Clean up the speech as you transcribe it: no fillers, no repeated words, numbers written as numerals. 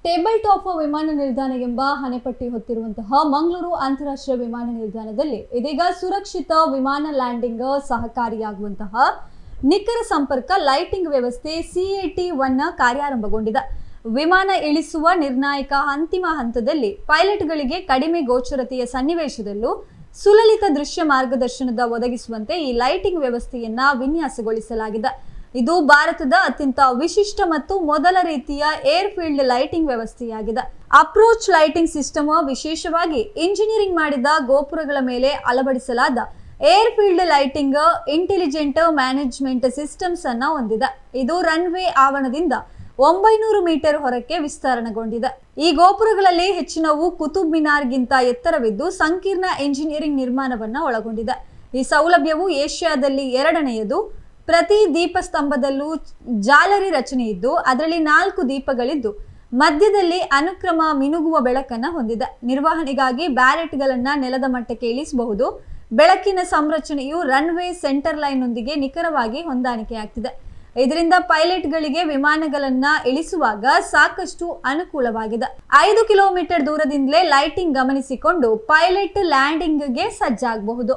Table top ವಿಮಾನ ನಿಲ್ದಾಣ ಎಂಬ ಹಣೆಪಟ್ಟಿ ಹೊತ್ತಿರುವಂತಹ ಮಂಗಳೂರು ಅಂತಾರಾಷ್ಟ್ರೀಯ ವಿಮಾನ ನಿಲ್ದಾಣದಲ್ಲಿ ಇದೀಗ ಸುರಕ್ಷಿತ ವಿಮಾನ ಲ್ಯಾಂಡಿಂಗ್ ಸಹಕಾರಿಯಾಗುವಂತಹ ನಿಖರ ಸಂಪರ್ಕ ಲೈಟಿಂಗ್ ವ್ಯವಸ್ಥೆ CAT-1 ಕಾರ್ಯಾರಂಭಗೊಂಡಿದೆ. ವಿಮಾನ ಇಳಿಸುವ ನಿರ್ಣಾಯಕ ಅಂತಿಮ ಹಂತದಲ್ಲಿ ಪೈಲಟ್ಗಳಿಗೆ ಕಡಿಮೆ ಗೋಚರತೆಯ ಸನ್ನಿವೇಶದಲ್ಲೂ ಸುಲಲಿತ ದೃಶ್ಯ ಮಾರ್ಗದರ್ಶನದ ಒದಗಿಸುವಂತೆ ಈ ಲೈಟಿಂಗ್ ವ್ಯವಸ್ಥೆಯನ್ನ ವಿನ್ಯಾಸಗೊಳಿಸಲಾಗಿದೆ. ಇದು ಭಾರತದ ಅತ್ಯಂತ ವಿಶಿಷ್ಟ ಮತ್ತು ಮೊದಲ ರೀತಿಯ ಏರ್ ಫೀಲ್ಡ್ ಲೈಟಿಂಗ್ ವ್ಯವಸ್ಥೆಯಾಗಿದೆ. ಅಪ್ರೋಚ್ ಲೈಟಿಂಗ್ ಸಿಸ್ಟಮ್ ವಿಶೇಷವಾಗಿ ಇಂಜಿನಿಯರಿಂಗ್ ಮಾಡಿದ ಗೋಪುರಗಳ ಮೇಲೆ ಅಳವಡಿಸಲಾದ airfield lighting intelligent management systems ಅನ್ನ ಹೊಂದಿದೆ. ಇದು ರನ್ವೇ ಆವರಣದಿಂದ 900 ಮೀಟರ್ ಹೊರಕ್ಕೆ ವಿಸ್ತರಣೆಗೊಂಡಿದೆ. ಈ ಗೋಪುರಗಳಲ್ಲಿ ಹೆಚ್ಚಿನವು ಕುತುಬ್ ಮಿನಾರ್ಗಿಂತ ಎತ್ತರವಿದ್ದು ಸಂಕೀರ್ಣ ಇಂಜಿನಿಯರಿಂಗ್ ನಿರ್ಮಾಣವನ್ನ ಒಳಗೊಂಡಿದೆ. ಈ ಸೌಲಭ್ಯವು ಏಷ್ಯಾದಲ್ಲಿ ಎರಡನೆಯದು. ಪ್ರತಿ ದೀಪಸ್ತಂಭದಲ್ಲೂ ಜಾಲರಿ ರಚನೆ ಇದ್ದು ಅದರಲ್ಲಿ 4 ದೀಪಗಳಿದ್ದು ಮಧ್ಯದಲ್ಲಿ ಅನುಕ್ರಮ ಮಿನುಗುವ ಬೆಳಕನ್ನು ಹೊಂದಿದೆ. ನಿರ್ವಹಣೆಗಾಗಿ ಬ್ಯಾರೆಟ್ಗಳನ್ನ ನೆಲದ ಮಟ್ಟಕ್ಕೆ ಇಳಿಸಬಹುದು. ಬೆಳಕಿನ ಸಂರಚನೆಯು ರನ್ವೇ ಸೆಂಟರ್ ಲೈನ್ ನೊಂದಿಗೆ ನಿಖರವಾಗಿ ಹೊಂದಾಣಿಕೆಯಾಗ್ತಿದೆ. ಇದರಿಂದ ಪೈಲಟ್ಗಳಿಗೆ ವಿಮಾನಗಳನ್ನ ಇಳಿಸುವಾಗ ಸಾಕಷ್ಟು ಅನುಕೂಲವಾಗಿದೆ. 5 ಕಿಲೋಮೀಟರ್ ದೂರದಿಂದಲೇ ಲೈಟಿಂಗ್ ಗಮನಿಸಿಕೊಂಡು ಪೈಲಟ್ ಲ್ಯಾಂಡಿಂಗ್ಗೆ ಸಜ್ಜಾಗಬಹುದು.